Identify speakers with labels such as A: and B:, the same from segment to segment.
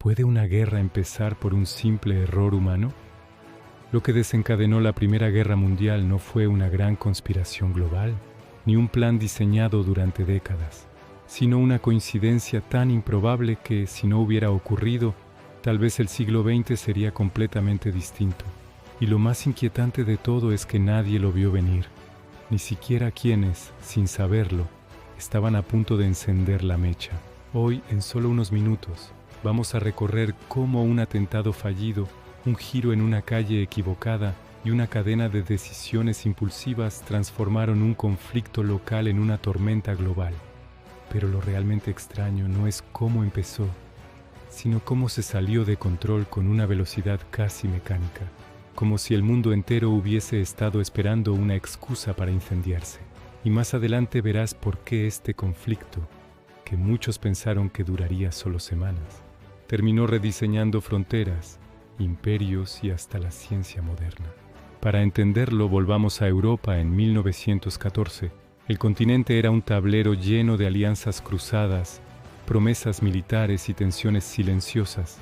A: ¿Puede una guerra empezar por un simple error humano? Lo que desencadenó la Primera Guerra Mundial no fue una gran conspiración global, ni un plan diseñado durante décadas, sino una coincidencia tan improbable que, si no hubiera ocurrido, tal vez el siglo XX sería completamente distinto. Y lo más inquietante de todo es que nadie lo vio venir, ni siquiera quienes, sin saberlo, estaban a punto de encender la mecha. Hoy, en solo unos minutos, vamos a recorrer cómo un atentado fallido, un giro en una calle equivocada y una cadena de decisiones impulsivas transformaron un conflicto local en una tormenta global. Pero lo realmente extraño no es cómo empezó, sino cómo se salió de control con una velocidad casi mecánica, como si el mundo entero hubiese estado esperando una excusa para incendiarse. Y más adelante verás por qué este conflicto, que muchos pensaron que duraría solo semanas, terminó rediseñando fronteras, imperios y hasta la ciencia moderna. Para entenderlo, volvamos a Europa en 1914. El continente era un tablero lleno de alianzas cruzadas, promesas militares y tensiones silenciosas.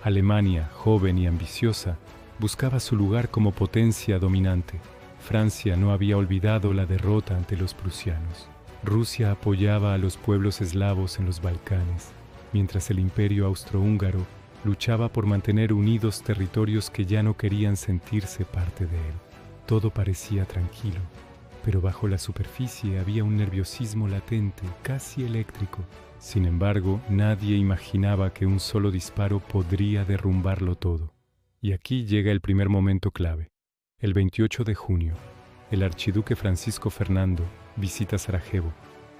A: Alemania, joven y ambiciosa, buscaba su lugar como potencia dominante. Francia no había olvidado la derrota ante los prusianos. Rusia apoyaba a los pueblos eslavos en los Balcanes, mientras el imperio austrohúngaro luchaba por mantener unidos territorios que ya no querían sentirse parte de él. Todo parecía tranquilo, pero bajo la superficie había un nerviosismo latente, casi eléctrico. Sin embargo, nadie imaginaba que un solo disparo podría derrumbarlo todo. Y aquí llega el primer momento clave. El 28 de junio, el archiduque Francisco Fernando visita Sarajevo.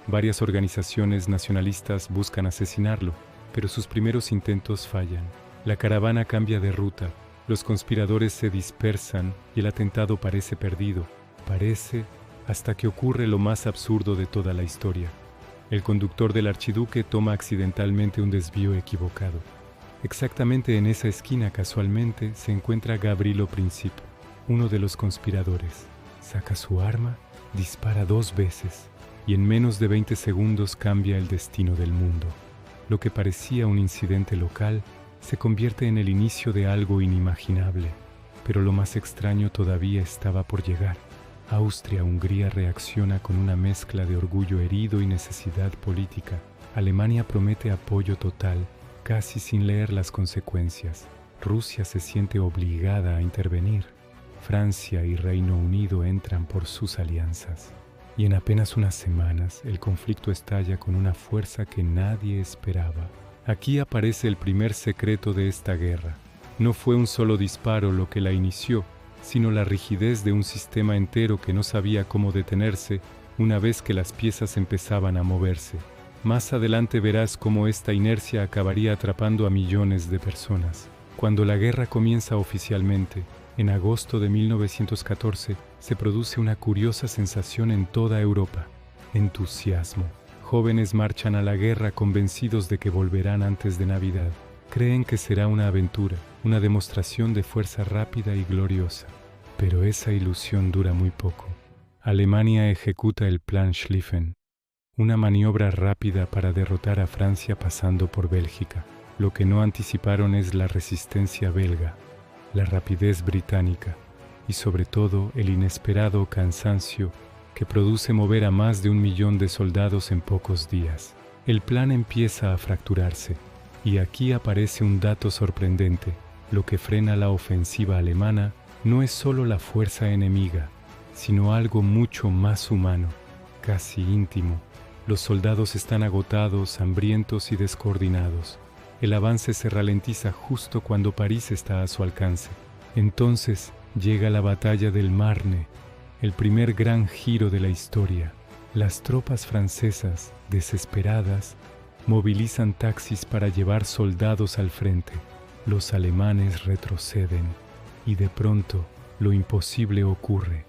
A: Varias organizaciones nacionalistas buscan asesinarlo, pero sus primeros intentos fallan. La caravana cambia de ruta, los conspiradores se dispersan y el atentado parece perdido. Parece hasta que ocurre lo más absurdo de toda la historia. El conductor del archiduque toma accidentalmente un desvío equivocado. Exactamente en esa esquina, casualmente, se encuentra Gavrilo Princip, uno de los conspiradores. Saca su arma, dispara 2 veces y en menos de 20 segundos cambia el destino del mundo. Lo que parecía un incidente local se convierte en el inicio de algo inimaginable. Pero lo más extraño todavía estaba por llegar. Austria-Hungría reacciona con una mezcla de orgullo herido y necesidad política. Alemania promete apoyo total, casi sin leer las consecuencias. Rusia se siente obligada a intervenir. Francia y Reino Unido entran por sus alianzas. Y en apenas unas semanas, el conflicto estalla con una fuerza que nadie esperaba. Aquí aparece el primer secreto de esta guerra. No fue un solo disparo lo que la inició, sino la rigidez de un sistema entero que no sabía cómo detenerse una vez que las piezas empezaban a moverse. Más adelante verás cómo esta inercia acabaría atrapando a millones de personas. Cuando la guerra comienza oficialmente, en agosto de 1914, se produce una curiosa sensación en toda Europa: entusiasmo. Jóvenes marchan a la guerra convencidos de que volverán antes de Navidad. Creen que será una aventura, una demostración de fuerza rápida y gloriosa. Pero esa ilusión dura muy poco. Alemania ejecuta el Plan Schlieffen, una maniobra rápida para derrotar a Francia pasando por Bélgica. Lo que no anticiparon es la resistencia belga, la rapidez británica y sobre todo el inesperado cansancio que produce mover a más de 1 millón de soldados en pocos días. El plan empieza a fracturarse, y aquí aparece un dato sorprendente. Lo que frena la ofensiva alemana no es solo la fuerza enemiga, sino algo mucho más humano, casi íntimo. Los soldados están agotados, hambrientos y descoordinados. El avance se ralentiza justo cuando París está a su alcance. Entonces llega la batalla del Marne, el primer gran giro de la historia. Las tropas francesas, desesperadas, movilizan taxis para llevar soldados al frente. Los alemanes retroceden y de pronto lo imposible ocurre.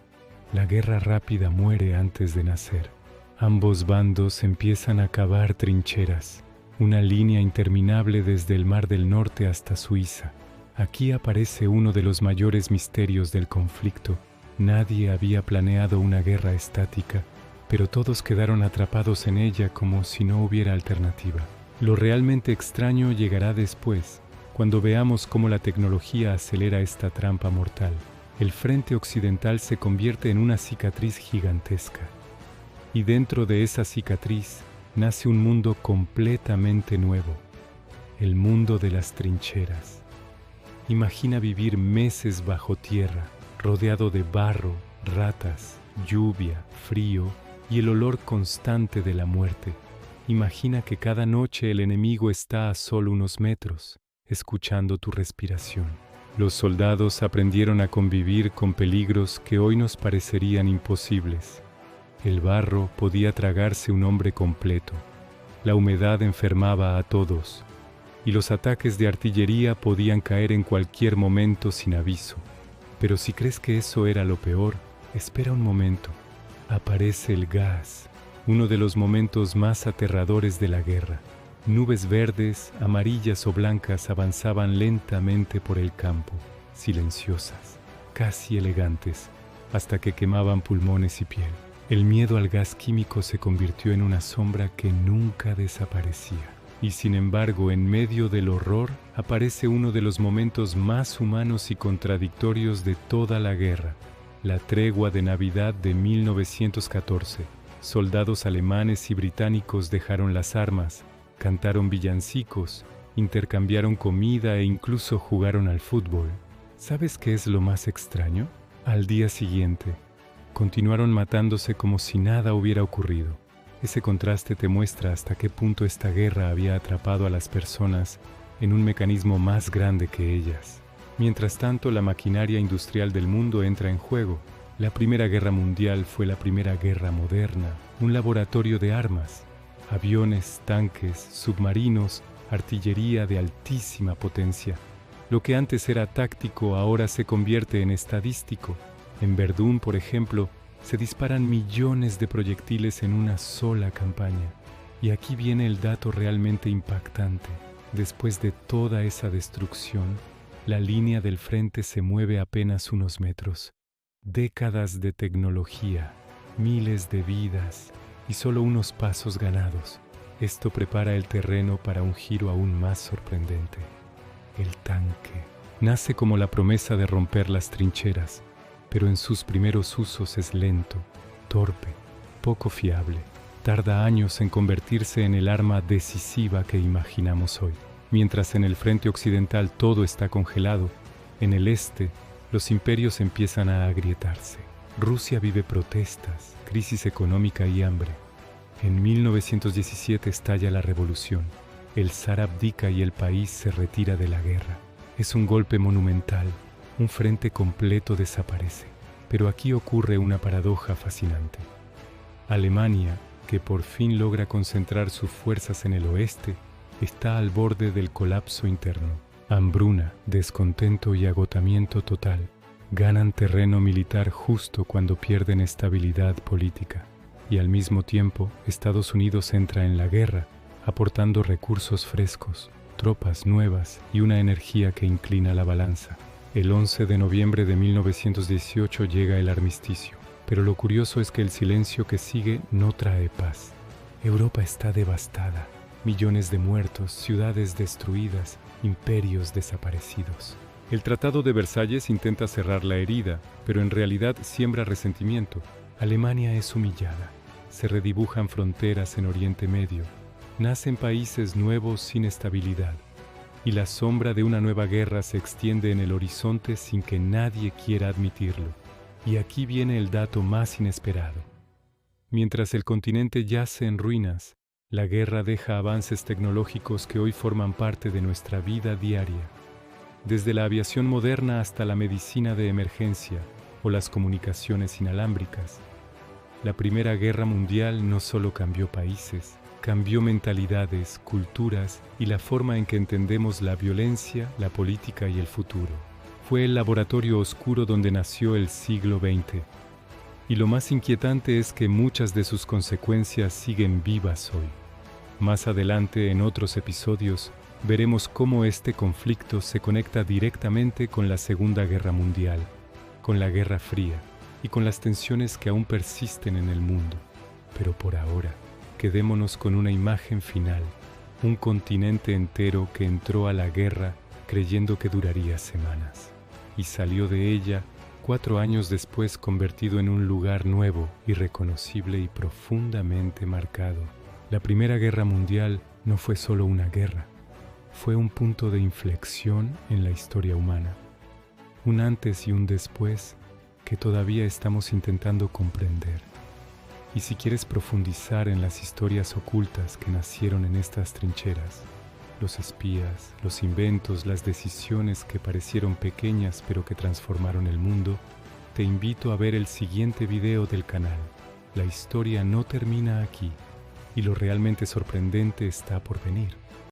A: La guerra rápida muere antes de nacer. Ambos bandos empiezan a cavar trincheras, una línea interminable desde el Mar del Norte hasta Suiza. Aquí aparece uno de los mayores misterios del conflicto. Nadie había planeado una guerra estática, pero todos quedaron atrapados en ella como si no hubiera alternativa. Lo realmente extraño llegará después, Cuando veamos cómo la tecnología acelera esta trampa mortal, el frente occidental se convierte en una cicatriz gigantesca. Y dentro de esa cicatriz nace un mundo completamente nuevo, el mundo de las trincheras. Imagina vivir meses bajo tierra, rodeado de barro, ratas, lluvia, frío y el olor constante de la muerte. Imagina que cada noche el enemigo está a solo unos metros, escuchando tu respiración. Los soldados aprendieron a convivir con peligros que hoy nos parecerían imposibles. El barro podía tragarse un hombre completo, la humedad enfermaba a todos, y los ataques de artillería podían caer en cualquier momento sin aviso. Pero si crees que eso era lo peor, espera un momento. Aparece el gas, uno de los momentos más aterradores de la guerra. Nubes verdes, amarillas o blancas avanzaban lentamente por el campo, silenciosas, casi elegantes, hasta que quemaban pulmones y piel. El miedo al gas químico se convirtió en una sombra que nunca desaparecía. Y sin embargo, en medio del horror, aparece uno de los momentos más humanos y contradictorios de toda la guerra, la tregua de Navidad de 1914. Soldados alemanes y británicos dejaron las armas, cantaron villancicos, intercambiaron comida e incluso jugaron al fútbol. ¿Sabes qué es lo más extraño? Al día siguiente, continuaron matándose como si nada hubiera ocurrido. Ese contraste te muestra hasta qué punto esta guerra había atrapado a las personas en un mecanismo más grande que ellas. Mientras tanto, la maquinaria industrial del mundo entra en juego. La Primera Guerra Mundial fue la primera guerra moderna, un laboratorio de armas. Aviones, tanques, submarinos, artillería de altísima potencia. Lo que antes era táctico ahora se convierte en estadístico. En Verdún, por ejemplo, se disparan millones de proyectiles en una sola campaña. Y aquí viene el dato realmente impactante. Después de toda esa destrucción, la línea del frente se mueve apenas unos metros. Décadas de tecnología, miles de vidas y solo unos pasos ganados. Esto prepara el terreno para un giro aún más sorprendente. El tanque nace como la promesa de romper las trincheras, pero en sus primeros usos es lento, torpe, poco fiable. Tarda años en convertirse en el arma decisiva que imaginamos hoy. Mientras en el frente occidental todo está congelado, en el este los imperios empiezan a agrietarse. Rusia vive protestas, crisis económica y hambre. En 1917 estalla la revolución. El zar abdica y el país se retira de la guerra. Es un golpe monumental. Un frente completo desaparece. Pero aquí ocurre una paradoja fascinante. Alemania, que por fin logra concentrar sus fuerzas en el oeste, está al borde del colapso interno. Hambruna, descontento y agotamiento total ganan terreno militar justo cuando pierden estabilidad política. Y al mismo tiempo, Estados Unidos entra en la guerra, aportando recursos frescos, tropas nuevas y una energía que inclina la balanza. El 11 de noviembre de 1918 llega el armisticio, pero lo curioso es que el silencio que sigue no trae paz. Europa está devastada, millones de muertos, ciudades destruidas, imperios desaparecidos. El Tratado de Versalles intenta cerrar la herida, pero en realidad siembra resentimiento. Alemania es humillada, se redibujan fronteras en Oriente Medio, nacen países nuevos sin estabilidad, y la sombra de una nueva guerra se extiende en el horizonte sin que nadie quiera admitirlo. Y aquí viene el dato más inesperado. Mientras el continente yace en ruinas, la guerra deja avances tecnológicos que hoy forman parte de nuestra vida diaria. Desde la aviación moderna hasta la medicina de emergencia o las comunicaciones inalámbricas. La Primera Guerra Mundial no solo cambió países, cambió mentalidades, culturas y la forma en que entendemos la violencia, la política y el futuro. Fue el laboratorio oscuro donde nació el siglo XX. Y lo más inquietante es que muchas de sus consecuencias siguen vivas hoy. Más adelante, en otros episodios, veremos cómo este conflicto se conecta directamente con la Segunda Guerra Mundial, con la Guerra Fría y con las tensiones que aún persisten en el mundo. Pero por ahora, quedémonos con una imagen final, un continente entero que entró a la guerra creyendo que duraría semanas, y salió de ella 4 años después convertido en un lugar nuevo, irreconocible y profundamente marcado. La Primera Guerra Mundial no fue solo una guerra, fue un punto de inflexión en la historia humana, un antes y un después que todavía estamos intentando comprender. Y si quieres profundizar en las historias ocultas que nacieron en estas trincheras, los espías, los inventos, las decisiones que parecieron pequeñas pero que transformaron el mundo, te invito a ver el siguiente video del canal. La historia no termina aquí y lo realmente sorprendente está por venir.